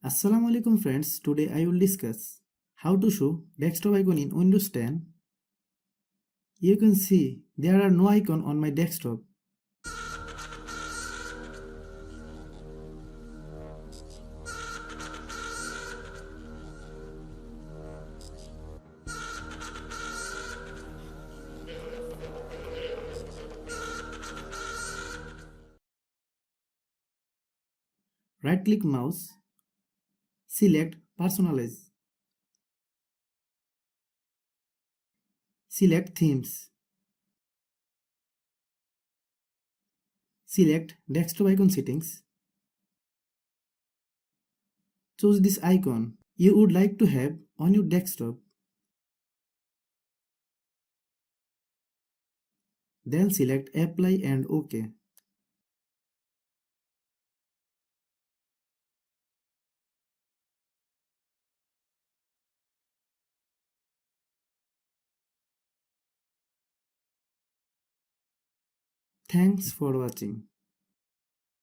Assalamu alaikum friends, today I will discuss how to show desktop icon in Windows 10. You can see there are no icon on my desktop. Right click mouse, select personalize, select themes, select desktop icon settings, choose this icon you would like to have on your desktop, then select apply and OK. Thanks for watching.